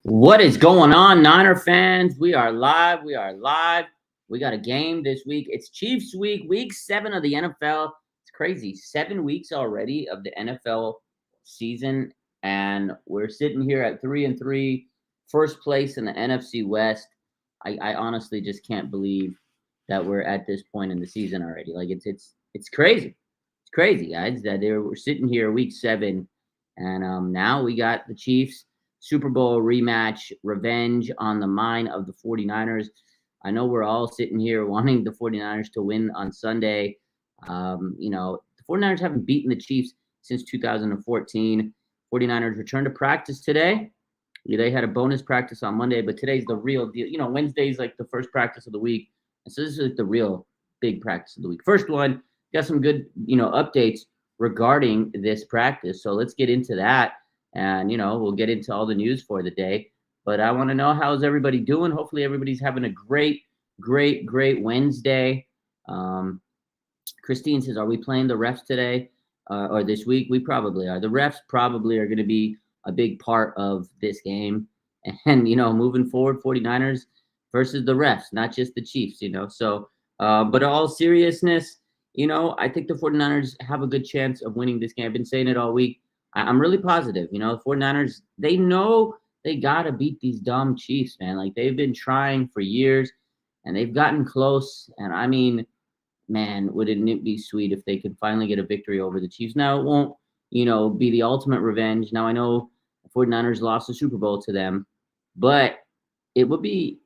What is going on, Niner fans? We are live. We are live. We got a game this week. It's Chiefs week, week 7 of the NFL. It's crazy. 7 weeks already of the NFL season, and we're sitting here at 3-3, first place in the NFC West. I honestly just can't believe that we're at this point in the season already. Like it's crazy. It's crazy, guys. That we're sitting here week 7, and now we got the Chiefs Super Bowl rematch, revenge on the mind of the 49ers. I know we're all sitting here wanting the 49ers to win on Sunday. The 49ers haven't beaten the Chiefs since 2014. 49ers returned to practice today. They had a bonus practice on Monday, but today's the real deal. Wednesday's like the first practice of the week. And so this is like the real big practice of the week. First one, got some good, updates regarding this practice. So let's get into that. And, we'll get into all the news for the day. But I want to know, how's everybody doing? Hopefully everybody's having a great Wednesday. Christine says, are we playing the refs today or this week? We probably are. The refs probably are going to be a big part of this game. And, moving forward, 49ers versus the refs, not just the Chiefs, So, but all seriousness, I think the 49ers have a good chance of winning this game. I've been saying it all week. I'm really positive. The 49ers, they know they got to beat these dumb Chiefs, man. Like, they've been trying for years, and they've gotten close. And, I mean, man, wouldn't it be sweet if they could finally get a victory over the Chiefs? Now, it won't, be the ultimate revenge. Now, I know the 49ers lost the Super Bowl to them, but it would be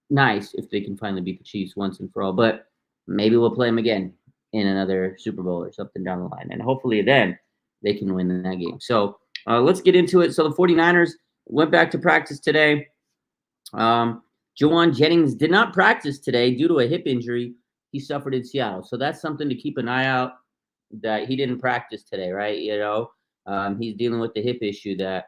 nice if they can finally beat the Chiefs once and for all. But maybe we'll play them again in another Super Bowl or something down the line. And hopefully then they can win that game. So let's get into it. So the 49ers went back to practice today. Juwan Jennings did not practice today due to a hip injury he suffered in Seattle. So that's something to keep an eye out, that he didn't practice today, right? He's dealing with the hip issue that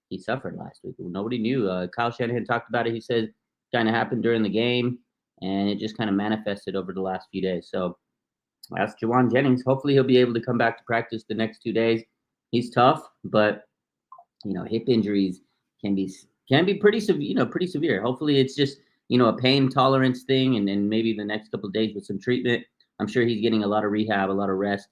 he suffered last week. Nobody knew. Kyle Shanahan talked about it. He said it kind of happened during the game, and it just kind of manifested over the last few days. So that's Juwan Jennings. Hopefully he'll be able to come back to practice the next 2 days. He's tough, but hip injuries can be pretty severe. Hopefully it's just a pain tolerance thing, and then maybe the next couple of days with some treatment. I'm sure he's getting a lot of rehab, a lot of rest,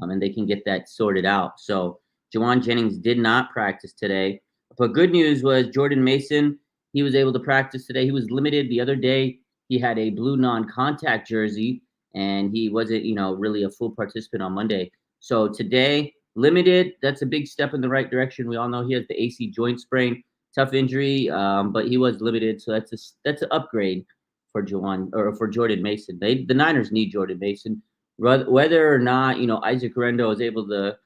and they can get that sorted out. So Juwan Jennings did not practice today. But good news was Jordan Mason. He was able to practice today. He was limited the other day. He had a blue non-contact jersey, and he wasn't, really a full participant on Monday. So today, limited. That's a big step in the right direction. We all know he has the AC joint sprain, tough injury, but he was limited. So that's an upgrade for Jordan Mason. The Niners need Jordan Mason, whether or not Isaac Rendo is able to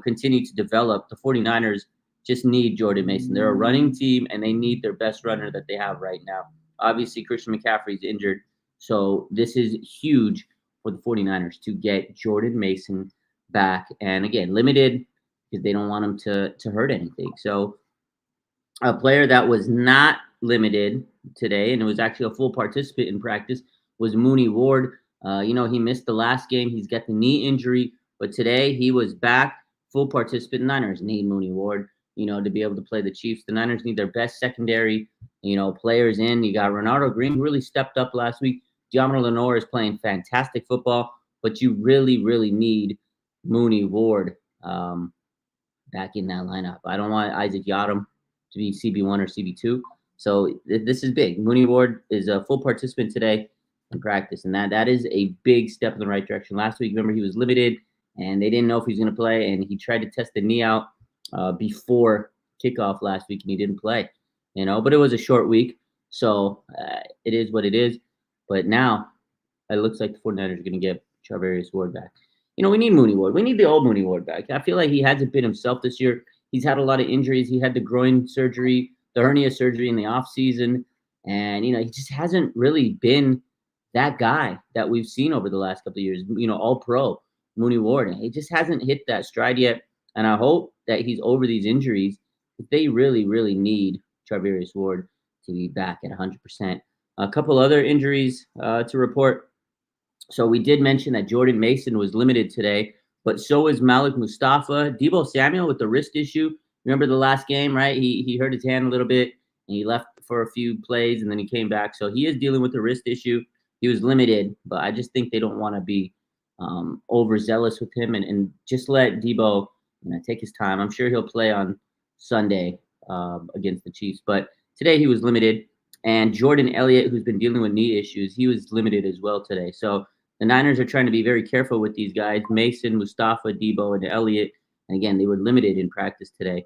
continue to develop. The 49ers just need Jordan Mason. They're a running team, and they need their best runner that they have right now. Obviously, Christian McCaffrey's injured, so this is huge for the 49ers to get Jordan Mason back. And again, limited because they don't want him to hurt anything. So a player that was not limited today, and it was actually a full participant in practice, was Mooney Ward. He missed the last game. He's got the knee injury, but today he was back, full participant. Niners need Mooney Ward, to be able to play the Chiefs. The Niners need their best secondary, players in. You got Ronaldo Green, who really stepped up last week. Deommodore Lenoir is playing fantastic football, but you really, really need Mooney Ward back in that lineup. I don't want Isaac Yiadom to be CB1 or CB2. So this is big. Mooney Ward is a full participant today in practice, and that is a big step in the right direction. Last week, remember, he was limited, and they didn't know if he was going to play, and he tried to test the knee out before kickoff last week, and he didn't play. But it was a short week, so it is what it is. But now it looks like the 49ers are going to get Charvarius Ward back. We need Mooney Ward. We need the old Mooney Ward back. I feel like he hasn't been himself this year. He's had a lot of injuries. He had the groin surgery, the hernia surgery in the offseason. And, he just hasn't really been that guy that we've seen over the last couple of years, all pro Mooney Ward. And he just hasn't hit that stride yet. And I hope that he's over these injuries. They really, really need Charvarius Ward to be back at 100%. A couple other injuries to report. So we did mention that Jordan Mason was limited today, but so is Malik Mustafa. Deebo Samuel with the wrist issue. Remember the last game, right? He hurt his hand a little bit, and he left for a few plays, and then he came back. So he is dealing with a wrist issue. He was limited, but I just think they don't want to be overzealous with him, and just let Debo take his time. I'm sure he'll play on Sunday against the Chiefs, but today he was limited. And Jordan Elliott, who's been dealing with knee issues, he was limited as well today. So the Niners are trying to be very careful with these guys: Mason, Mustafa, Debo, and Elliott. And again, they were limited in practice today.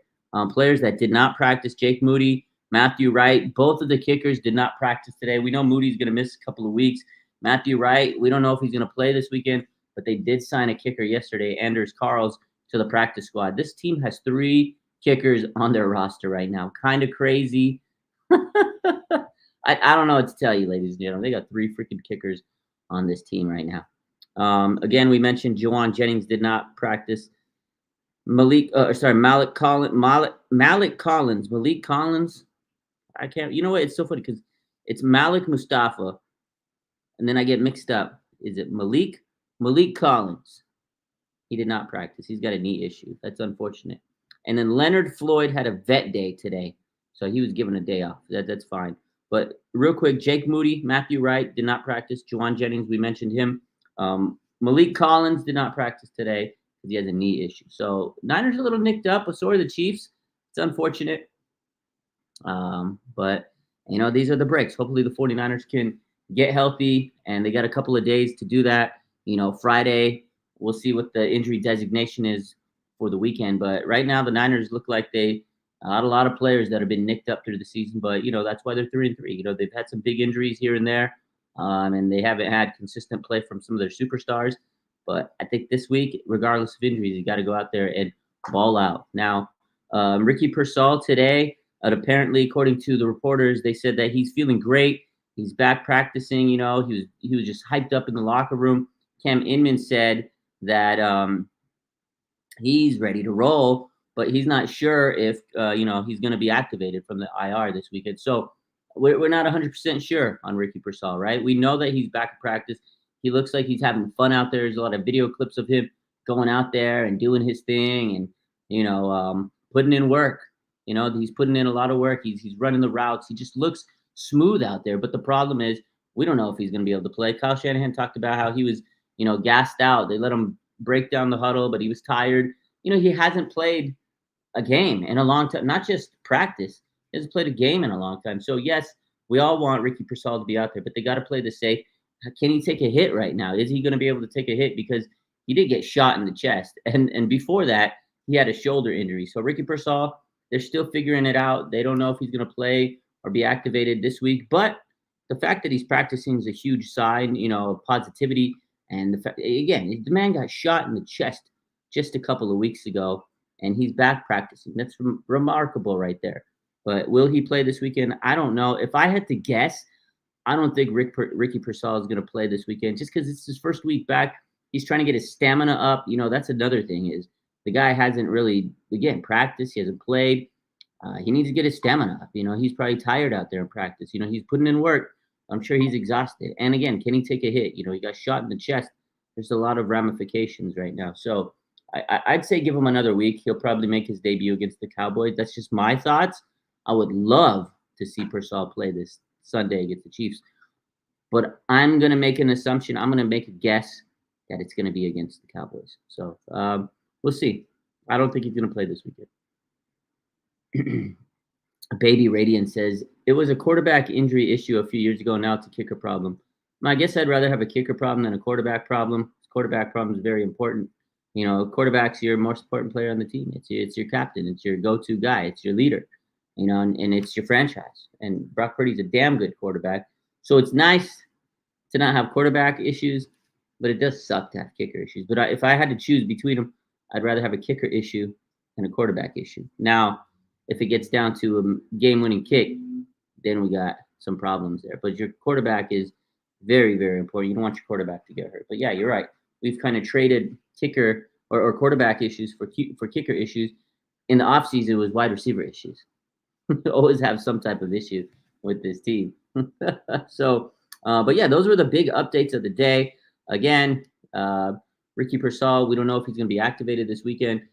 Players that did not practice: Jake Moody, Matthew Wright. Both of the kickers did not practice today. We know Moody's going to miss a couple of weeks. Matthew Wright, we don't know if he's going to play this weekend, but they did sign a kicker yesterday, Anders Carls, to the practice squad. This team has 3 kickers on their roster right now. Kind of crazy. I don't know what to tell you, ladies and gentlemen. They got 3 freaking kickers on this team right now. Again, we mentioned Juwan Jennings did not practice. Malik Collins. I can't. You know what? It's so funny because it's Malik Mustafa, and then I get mixed up. Is it Malik Collins? He did not practice. He's got a knee issue. That's unfortunate. And then Leonard Floyd had a vet day today, so he was given a day off. That's fine. But real quick, Jake Moody, Matthew Wright did not practice. Juwan Jennings, we mentioned him. Malik Collins did not practice today because he has a knee issue. So Niners are a little nicked up, but so are the Chiefs. It's unfortunate. But, these are the breaks. Hopefully the 49ers can get healthy, and they got a couple of days to do that. Friday, we'll see what the injury designation is for the weekend. But right now, the Niners look like they had a lot of players that have been nicked up through the season. But, that's why they're 3-3. They've had some big injuries here and there, and they haven't had consistent play from some of their superstars. But I think this week, regardless of injuries, you got to go out there and ball out. Now, Ricky Pearsall today, apparently, according to the reporters, they said that he's feeling great. He's back practicing. He was just hyped up in the locker room. Cam Inman said that he's ready to roll, but he's not sure if he's going to be activated from the IR this weekend. So we're not 100% sure on Ricky Pearsall, right? We know that he's back at practice. He looks like he's having fun out there. There's a lot of video clips of him going out there and doing his thing, and putting in work. He's putting in a lot of work. He's running the routes. He just looks smooth out there. But the problem is, we don't know if he's going to be able to play. Kyle Shanahan talked about how he was, gassed out. They let him break down the huddle, but he was tired. He hasn't played a game in a long time, not just practice. He hasn't played a game in a long time. So, yes, we all want Ricky Pearsall to be out there, but they got to play the safe. Can he take a hit right now? Is he going to be able to take a hit? Because he did get shot in the chest. And before that, he had a shoulder injury. So Ricky Pearsall, they're still figuring it out. They don't know if he's going to play or be activated this week. But the fact that he's practicing is a huge sign, of positivity. And the man got shot in the chest just a couple of weeks ago, and he's back practicing. That's remarkable right there. But will he play this weekend? I don't know. If I had to guess, I don't think Ricky Pearsall is going to play this weekend just because it's his first week back. He's trying to get his stamina up. That's another thing is the guy hasn't really, again, practiced. He hasn't played. He needs to get his stamina up. He's probably tired out there in practice. He's putting in work. I'm sure he's exhausted. And again, can he take a hit? He got shot in the chest. There's a lot of ramifications right now. So I'd say give him another week. He'll probably make his debut against the Cowboys. That's just my thoughts. I would love to see Pearsall play this Sunday against the Chiefs. But I'm going to make an assumption. I'm going to make a guess that it's going to be against the Cowboys. So we'll see. I don't think he's going to play this weekend. Baby Radiant says, it was a quarterback injury issue a few years ago. Now it's a kicker problem. I guess I'd rather have a kicker problem than a quarterback problem. Quarterback problem is very important. Quarterback's your most important player on the team. It's your captain. It's your go-to guy. It's your leader. And it's your franchise. And Brock Purdy's a damn good quarterback. So it's nice to not have quarterback issues, but it does suck to have kicker issues. But if I had to choose between them, I'd rather have a kicker issue than a quarterback issue. Now, if it gets down to a game-winning kick, then we got some problems there. But your quarterback is very, very important. You don't want your quarterback to get hurt. But yeah, you're right. We've kind of traded kicker or quarterback issues for kicker issues. In the offseason, it was wide receiver issues. Always have some type of issue with this team. So, but yeah, those were the big updates of the day. Again, Ricky Pearsall, we don't know if he's going to be activated this weekend,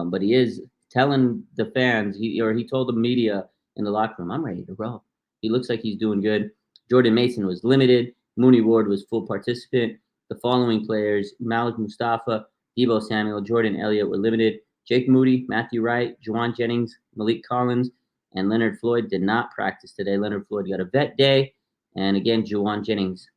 but he is telling the fans, he told the media in the locker room. I'm ready to roll. He looks like he's doing good. Jordan Mason was limited. Mooney Ward was full participant. The following players: Malik Mustafa, Debo Samuel, Jordan Elliott were limited. Jake Moody, Matthew Wright, Juwan Jennings, Malik Collins, and Leonard Floyd did not practice today. Leonard Floyd got a vet day. And again, Juwan Jennings,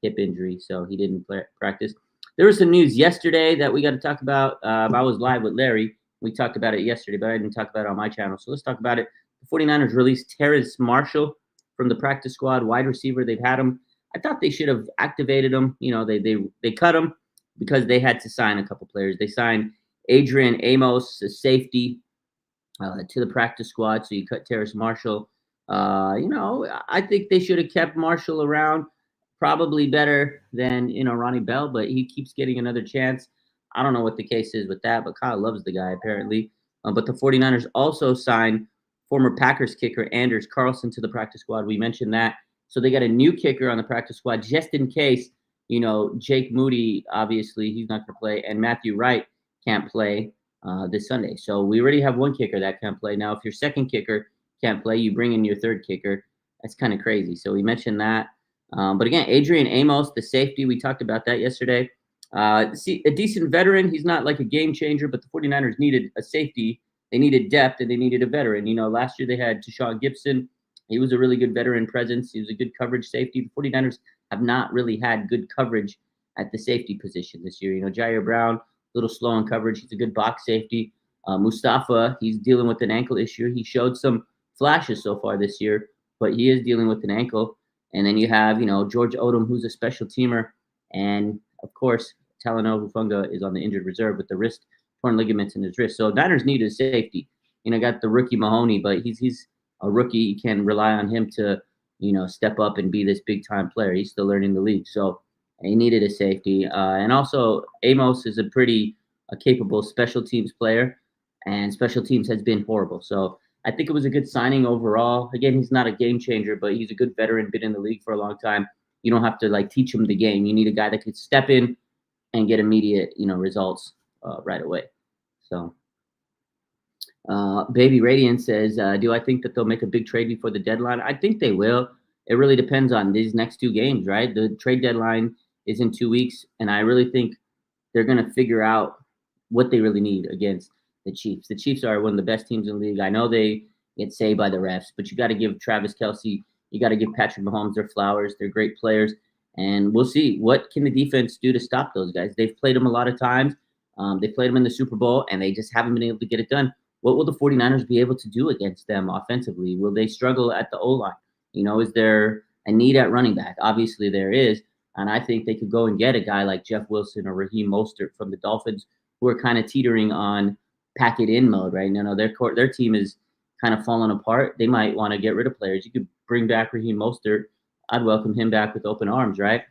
hip injury, so he didn't practice. There was some news yesterday that we got to talk about. I was live with Larry. We talked about it yesterday, but I didn't talk about it on my channel. So let's talk about it. The 49ers released Terrace Marshall from the practice squad, wide receiver. They've had him. I thought they should have activated him. You know, they cut him because they had to sign a couple players. They signed Adrian Amos, a safety, to the practice squad. So you cut Terrace Marshall. I think they should have kept Marshall around. Probably better than Ronnie Bell, but he keeps getting another chance. I don't know what the case is with that, but Kyle loves the guy apparently. But the 49ers also signed former Packers kicker Anders Carlson to the practice squad. We mentioned that. So they got a new kicker on the practice squad just in case, Jake Moody, obviously, he's not going to play, and Matthew Wright can't play this Sunday. So we already have one kicker that can't play. Now, if your second kicker can't play, you bring in your third kicker. That's kind of crazy. So we mentioned that. But again, Adrian Amos, the safety, we talked about that yesterday. A decent veteran. He's not like a game changer, but the 49ers needed a safety. They needed depth, and they needed a veteran. Last year they had Tashawn Gibson. He was a really good veteran presence. He was a good coverage safety. The 49ers have not really had good coverage at the safety position this year. Jair Brown, a little slow in coverage. He's a good box safety. Mustafa, he's dealing with an ankle issue. He showed some flashes so far this year, but he is dealing with an ankle. And then you have, George Odom, who's a special teamer. And, of course, Talanoa Hufanga is on the injured reserve with the torn ligaments in his wrist. So Niners need a safety. Got the rookie Mahoney, but he's a rookie. You can rely on him to, step up and be this big-time player. He's still learning the league. So he needed a safety. And also, Amos is a pretty capable special teams player, and special teams has been horrible. So I think it was a good signing overall. Again, he's not a game changer, but he's a good veteran, been in the league for a long time. You don't have to teach him the game. You need a guy that could step in and get immediate, results right away. So, Baby Radiant says, do I think that they'll make a big trade before the deadline? I think they will. It really depends on these next two games, right? The trade deadline is in 2 weeks, and I really think they're going to figure out what they really need against the Chiefs. The Chiefs are one of the best teams in the league. I know they get saved by the refs, but you got to give Travis Kelce, you got to give Patrick Mahomes their flowers. They're great players, and we'll see what can the defense do to stop those guys. They've played them a lot of times. They played them in the Super Bowl, and they just haven't been able to get it done. What will the 49ers be able to do against them offensively? Will they struggle at the O-line? Is there a need at running back? Obviously there is, and I think they could go and get a guy like Jeff Wilson or Raheem Mostert from the Dolphins, who are kind of teetering on pack it in mode right now. Their team is kind of falling apart. They might want to get rid of players. You could bring back Raheem Mostert. I'd welcome him back with open arms, right?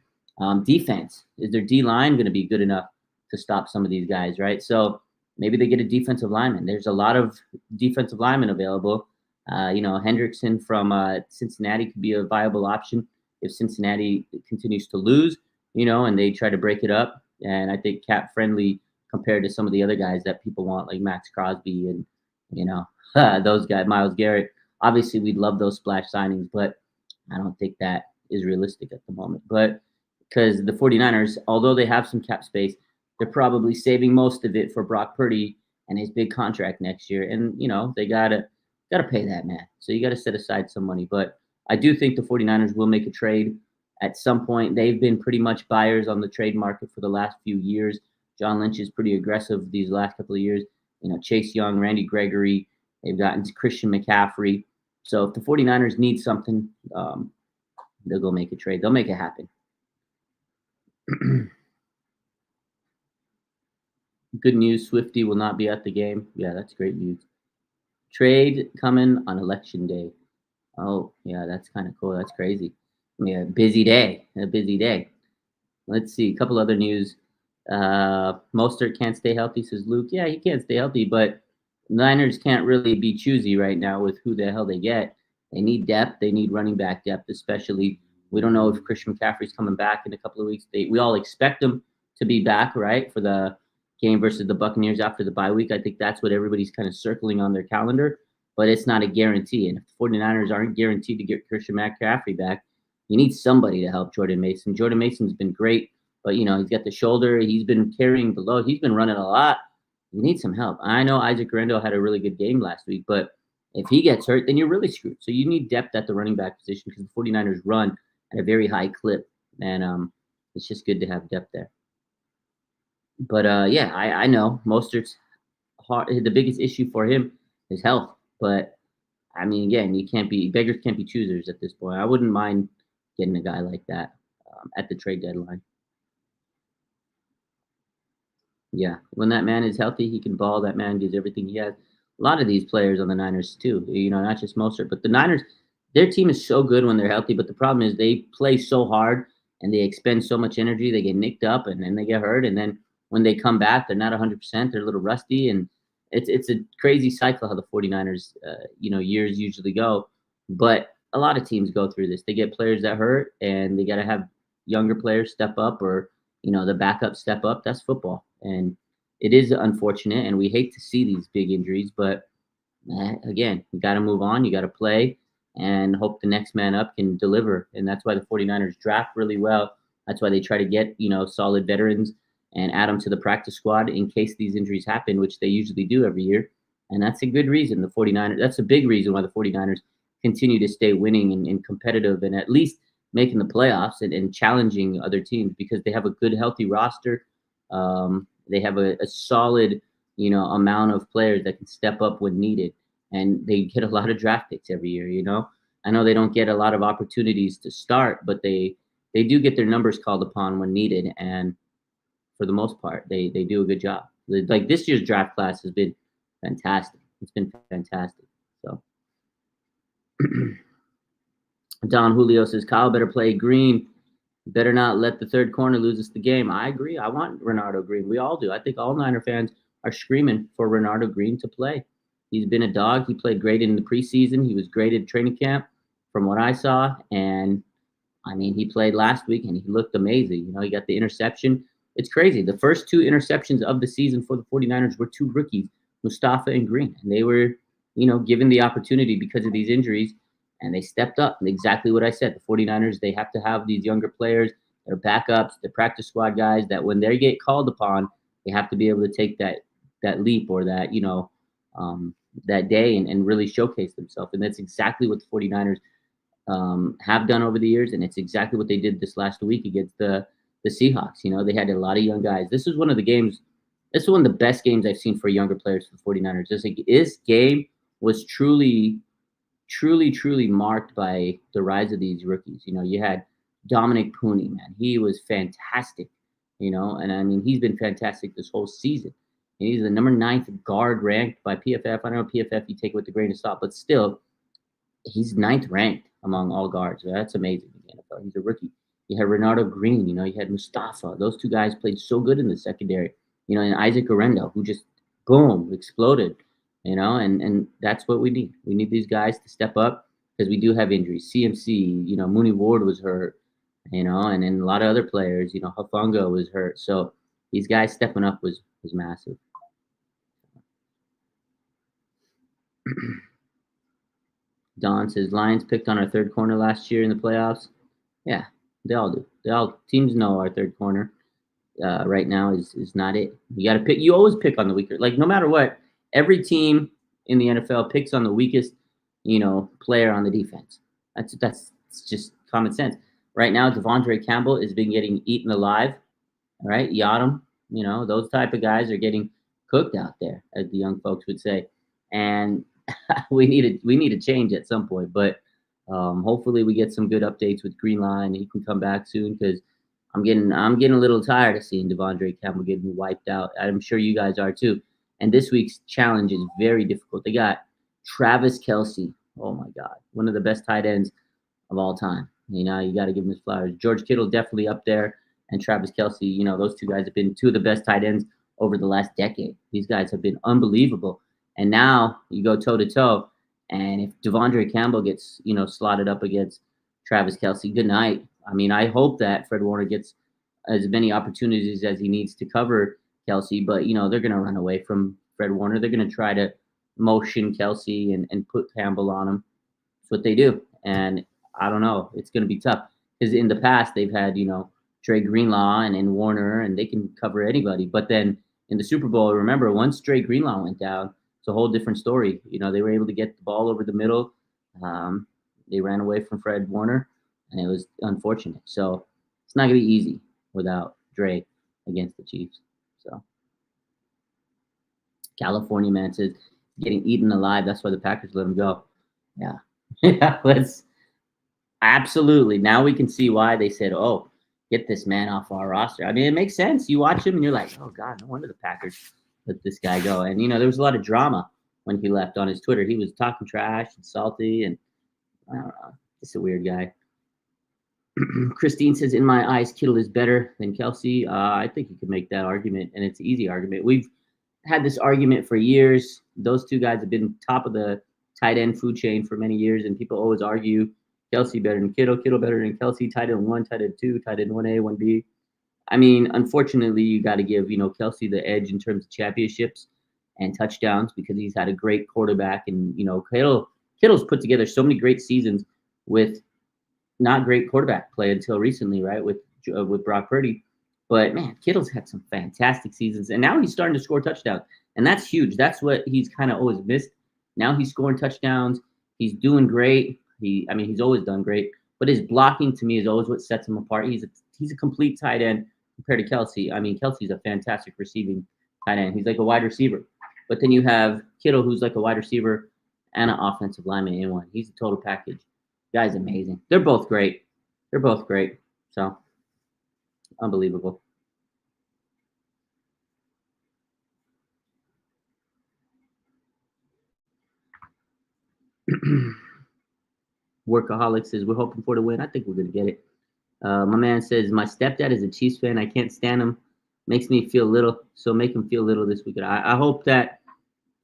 Defense. Is their D-line going to be good enough to stop some of these guys, right? So maybe they get a defensive lineman. There's a lot of defensive linemen available. Hendrickson from Cincinnati could be a viable option if Cincinnati continues to lose, and they try to break it up. And I think cap friendly compared to some of the other guys that people want, like Max Crosby and, those guys, Myles Garrett. Obviously, we'd love those splash signings, but I don't think that is realistic at the moment. But because the 49ers, although they have some cap space, they're probably saving most of it for Brock Purdy and his big contract next year. And, they got to pay that man. So you got to set aside some money. But I do think the 49ers will make a trade at some point. They've been pretty much buyers on the trade market for the last few years. John Lynch is pretty aggressive these last couple of years. Chase Young, Randy Gregory, they've gotten Christian McCaffrey. So if the 49ers need something, they'll go make a trade. They'll make it happen. Good news, Swifty will not be at the game. Yeah, that's great news. Trade coming on election day. Oh, yeah, that's kind of cool. That's crazy. Yeah, busy day. A busy day. Let's see. A couple other news. Mostert can't stay healthy, says Luke. Yeah, he can't stay healthy, but Niners can't really be choosy right now with who the hell they get. They need depth. They need running back depth, especially. We don't know if Christian McCaffrey's coming back in a couple of weeks. We all expect him to be back, right, for the game versus the Buccaneers after the bye week. I think that's what everybody's kind of circling on their calendar. but it's not a guarantee. And if the 49ers aren't guaranteed to get Christian McCaffrey back, you need somebody to help Jordan Mason. Jordan Mason's been great, but he's got the shoulder. He's been carrying the load. He's been running a lot. You need some help. I know Isaac Rendell had a really good game last week, but if he gets hurt, then you're really screwed. So you need depth at the running back position because the 49ers run at a very high clip, and it's just good to have depth there. But yeah, I know Mostert's hard. The biggest issue for him is health. But I mean, again, you can't be beggars can't be choosers at this point. I wouldn't mind getting a guy like that at the trade deadline. Yeah, when that man is healthy, he can ball. That man gives everything he has. A lot of these players on the Niners too. Not just Mostert, but the Niners. Their team is so good when they're healthy, but the problem is they play so hard and they expend so much energy. They get nicked up and then they get hurt, and then when they come back, they're not 100%. They're a little rusty, and it's a crazy cycle how the 49ers, years usually go. But a lot of teams go through this. They get players that hurt, and they got to have younger players step up, or the backup step up. That's football, and it is unfortunate, and we hate to see these big injuries. But again, you got to move on. You got to play and hope the next man up can deliver. And that's why the 49ers draft really well. That's why they try to get solid veterans and add them to the practice squad in case these injuries happen, which they usually do every year. And that's a good reason the 49ers. That's a big reason why the 49ers continue to stay winning and competitive, and at least making the playoffs and challenging other teams because they have a good, healthy roster. They have a solid, amount of players that can step up when needed, and they get a lot of draft picks every year. I know they don't get a lot of opportunities to start, but they do get their numbers called upon when needed, and for the most part, they do a good job. Like this year's draft class has been fantastic. It's been fantastic. So. Don Julio says Kyle better play Green. Better not let the third corner lose us the game. I agree. I want Renardo Green. We all do. I think all Niner fans are screaming for Renardo Green to play. He's been a dog. He played great in the preseason. He was great at training camp from what I saw. And, I mean, he played last week, and he looked amazing. He got the interception. It's crazy. The first two interceptions of the season for the 49ers were two rookies, Mustafa and Green. And they were, given the opportunity because of these injuries, and they stepped up. Exactly what I said. The 49ers, they have to have these younger players, their backups, the practice squad guys, that when they get called upon, they have to be able to take that leap or that, that day and really showcase themselves. And that's exactly what the 49ers have done over the years. And it's exactly what they did this last week against the Seahawks. They had a lot of young guys. This is one of the games. This is one of the best games I've seen for younger players for the 49ers. This game was truly marked by the rise of these rookies. You had Dominic Pooney, man. He was fantastic, and I mean, he's been fantastic this whole season. And he's the number 9th guard ranked by PFF. I know PFF you take it with a grain of salt, but still, he's 9th ranked among all guards. That's amazing in the NFL. He's a rookie. You had Renardo Green, you had Mustafa. Those two guys played so good in the secondary, and Isaac Arendo, who just, boom, exploded. And that's what we need. We need these guys to step up because we do have injuries. CMC, Mooney Ward was hurt, and then a lot of other players, Hufanga was hurt. So these guys stepping up was massive. Don says Lions picked on our third corner last year in the playoffs. Yeah, they all do. Teams know our third corner right now is not it. You got to pick. You always pick on the weaker. Like no matter what. Every team in the NFL picks on the weakest, player on the defense. That's just common sense. Right now, Devondre Campbell has been getting eaten alive. All right, Yadam, those type of guys are getting cooked out there, as the young folks would say. And we need a change at some point. But hopefully, we get some good updates with Green Line. He can come back soon because I'm getting a little tired of seeing Devondre Campbell getting wiped out. I'm sure you guys are too. And this week's challenge is very difficult. They got Travis Kelce. Oh, my God. One of the best tight ends of all time. You got to give him his flowers. George Kittle definitely up there. And Travis Kelce, those two guys have been two of the best tight ends over the last decade. These guys have been unbelievable. And now you go toe-to-toe. And if Devondre Campbell gets, slotted up against Travis Kelce, good night. I mean, I hope that Fred Warner gets as many opportunities as he needs to cover Kelce, but they're going to run away from Fred Warner. They're going to try to, motion Kelsey and put Campbell on him. That's what they do. And I don't know. It's going to be tough because in the past they've had, Dre Greenlaw and Warner, and they can cover anybody. But then in the Super Bowl, remember, once Dre Greenlaw went down, it's a whole different story. They were able to get the ball over the middle. Um, they ran away from Fred Warner, and it was unfortunate. So it's not going to be easy without Dre against the Chiefs. So California man says getting eaten alive. That's why the Packers let him go. Yeah. Yeah, let's absolutely. Now we can see why they said, "Oh, get this man off our roster." I mean, it makes sense. You watch him and you're like, "Oh God, no wonder the Packers let this guy go." And there was a lot of drama when he left on his Twitter. He was talking trash and salty, and I don't know, just a weird guy. Christine says, "In my eyes, Kittle is better than Kelsey." I think you could make that argument, and it's an easy argument. We've had this argument for years. Those two guys have been top of the tight end food chain for many years, and people always argue Kelsey better than Kittle, Kittle better than Kelsey, tight end 1, tight end 2, tight end 1A, 1B. I mean, unfortunately, you got to give, Kelsey the edge in terms of championships and touchdowns because he's had a great quarterback. And, Kittle's put together so many great seasons with not great quarterback play until recently, right, with Brock Purdy. But, man, Kittle's had some fantastic seasons. And now he's starting to score touchdowns. And that's huge. That's what he's kind of always missed. Now he's scoring touchdowns. He's doing great. He's always done great. But his blocking, to me, is always what sets him apart. He's a complete tight end compared to Kelsey. I mean, Kelsey's a fantastic receiving tight end. He's like a wide receiver. But then you have Kittle, who's like a wide receiver and an offensive lineman in one. He's a total package. Guy's amazing. They're both great. So, unbelievable. Workaholic says, "We're hoping for the win." I think we're going to get it. My man says, "My stepdad is a Chiefs fan. I can't stand him. Makes me feel little. So make him feel little this weekend." I hope that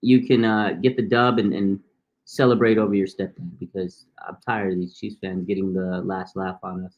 you can get the dub and celebrate over your stepdad because I'm tired of these Chiefs fans getting the last laugh on us.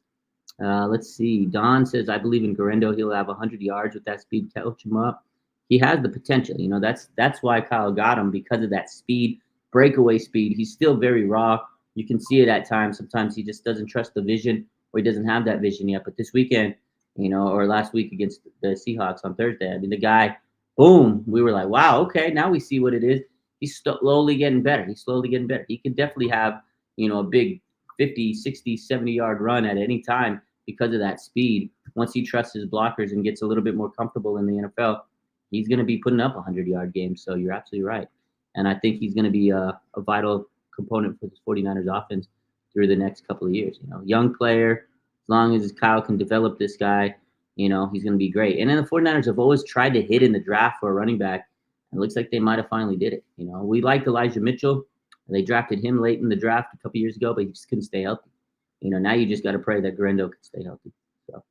Let's see. Don says, "I believe in Garendo. He'll have 100 yards with that speed. Coach him up. He has the potential. That's why Kyle got him because of that speed, breakaway speed. He's still very raw. You can see it at times. Sometimes he just doesn't trust the vision or he doesn't have that vision yet. But this weekend, or last week against the Seahawks on Thursday, I mean, the guy, boom, we were like, wow, okay, now we see what it is. He's slowly getting better. He can definitely have, a big 50, 60, 70-yard run at any time because of that speed. Once he trusts his blockers and gets a little bit more comfortable in the NFL, he's going to be putting up 100-yard games. So you're absolutely right. And I think he's going to be a vital component for the 49ers offense through the next couple of years. Young player, as long as Kyle can develop this guy, he's going to be great. And then the 49ers have always tried to hit in the draft for a running back. It looks like they might have finally did it. We liked Elijah Mitchell. They drafted him late in the draft a couple years ago, but he just couldn't stay healthy. Now you just got to pray that Garendo can stay healthy. So,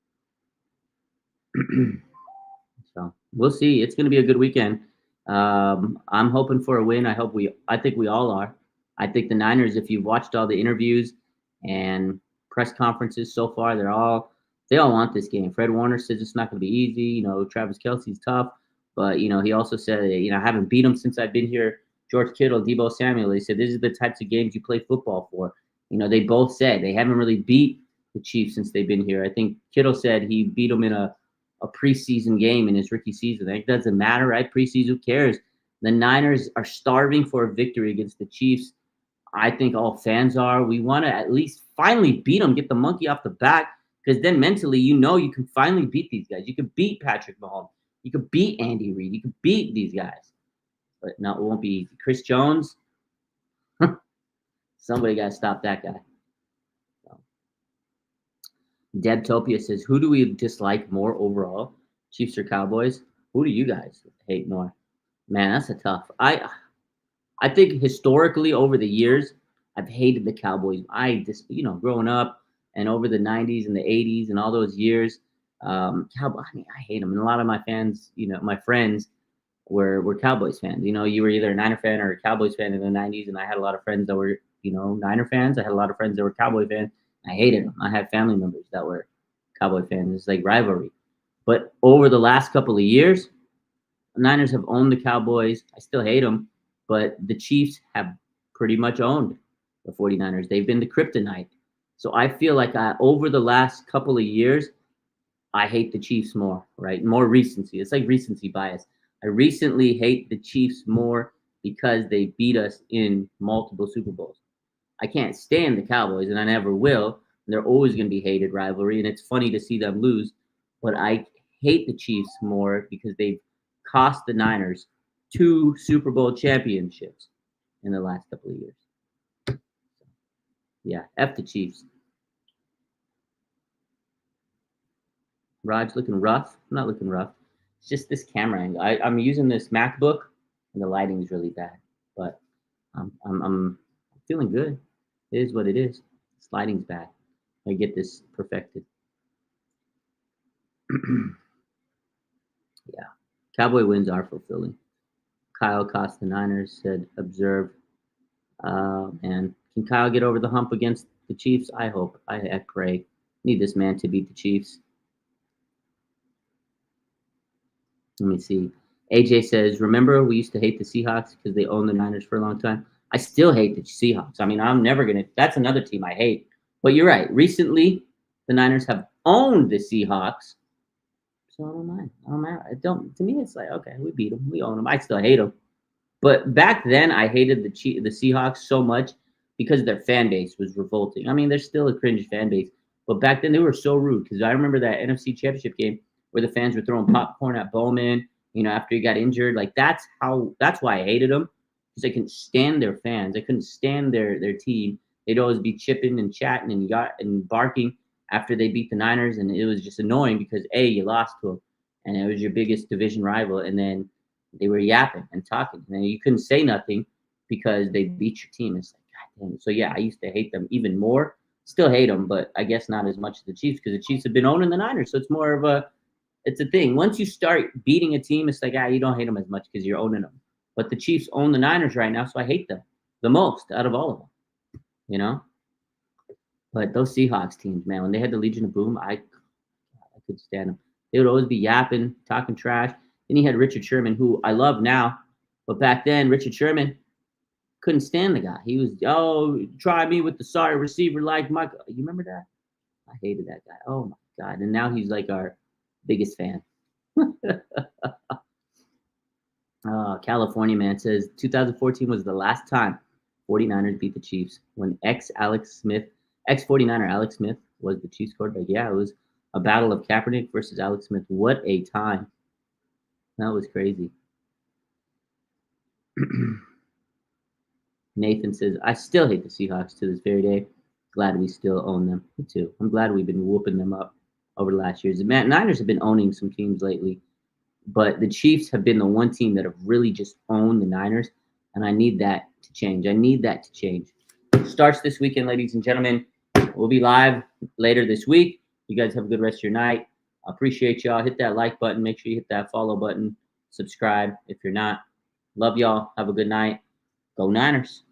so we'll see. It's going to be a good weekend. I'm hoping for a win. I think we all are. I think the Niners, if you've watched all the interviews and press conferences so far, they all want this game. Fred Warner says it's not going to be easy. Travis Kelce's tough, but he also said, I haven't beat him since I've been here. George Kittle, Deebo Samuel, they said these are the types of games you play football for. They both said they haven't really beat the Chiefs since they've been here. I think Kittle said he beat them in a preseason game in his rookie season. It doesn't matter, right? Preseason, who cares? The Niners are starving for a victory against the Chiefs. I think all fans are. We want to at least finally beat them, get the monkey off the back, because then mentally, you can finally beat these guys. You can beat Patrick Mahomes. You can beat Andy Reid. You can beat these guys. But no, it won't be easy. Chris Jones, somebody got to stop that guy. So. Debtopia says, "Who do we dislike more overall, Chiefs or Cowboys? Who do you guys hate more?" Man, that's a tough. I think historically over the years, I've hated the Cowboys. I just, growing up and over the 90s and the 80s and all those years, Cowboy. I hate them. And a lot of my fans, my friends were Cowboys fans. You were either a Niner fan or a Cowboys fan in the 90s. And I had a lot of friends that were, Niner fans. I had a lot of friends that were Cowboy fans. I hated them. I had family members that were Cowboy fans. It's like rivalry. But over the last couple of years, the Niners have owned the Cowboys. I still hate them. but the Chiefs have pretty much owned the 49ers. They've been the kryptonite. So I feel like over the last couple of years, I hate the Chiefs more, right? More recency. It's like recency bias. I recently hate the Chiefs more because they beat us in multiple Super Bowls. I can't stand the Cowboys, and I never will. They're always going to be hated rivalry, and it's funny to see them lose. But I hate the Chiefs more because they've cost the Niners 2 Super Bowl championships in the last couple of years. Yeah, F the Chiefs. Raj looking rough. I'm not looking rough. It's just this camera angle. I'm using this MacBook, and the lighting is really bad. But I'm feeling good. It is what it is. This lighting's bad. I get this perfected. Yeah. Cowboy wins are fulfilling. Kyle cost the Niners, said observe. And can Kyle get over the hump against the Chiefs? I hope. I pray. Need this man to beat the Chiefs. Let me see. AJ says, remember we used to hate the Seahawks because they owned the Niners for a long time? I still hate the Seahawks. I mean, I'm never going to – that's another team I hate. But you're right. Recently, the Niners have owned the Seahawks. So I don't mind. I don't mind. To me, it's like, okay, we beat them. We own them. I still hate them. But back then, I hated the Seahawks so much because their fan base was revolting. I mean, they're still a cringe fan base. But back then, they were so rude because I remember that NFC Championship game where the fans were throwing popcorn at Bowman, after he got injured. Like, that's why I hated them, because I couldn't stand their fans. I couldn't stand their team. They'd always be chipping and chatting and barking after they beat the Niners, and it was just annoying because, A, you lost to them, and it was your biggest division rival, and then they were yapping and talking, and you couldn't say nothing because they beat your team. It's like, God damn. So, yeah, I used to hate them even more. Still hate them, but I guess not as much as the Chiefs because the Chiefs have been owning the Niners, so it's more of it's a thing. Once you start beating a team, it's like, you don't hate them as much because you're owning them. But the Chiefs own the Niners right now, so I hate them the most out of all of them, But those Seahawks teams, man, when they had the Legion of Boom, I could stand them. They would always be yapping, talking trash. Then he had Richard Sherman, who I love now. But back then, Richard Sherman couldn't stand the guy. He was, try me with the sorry receiver like Michael. You remember that? I hated that guy. Oh, my God. And now he's like our biggest fan. California man says 2014 was the last time 49ers beat the Chiefs when ex-49er Alex Smith was the Chiefs quarterback. Yeah, it was a battle of Kaepernick versus Alex Smith. What a time. That was crazy. Nathan says, I still hate the Seahawks to this very day. Glad we still own them. Me too. I'm glad we've been whooping them up over the last years. The Niners have been owning some teams lately, but the Chiefs have been the one team that have really just owned the Niners, and I need that to change. Starts this weekend, ladies and gentlemen. We'll be live later this week. You guys have a good rest of your night. I appreciate y'all. Hit that like button. Make sure you hit that follow button. Subscribe if you're not. Love y'all. Have a good night. Go Niners.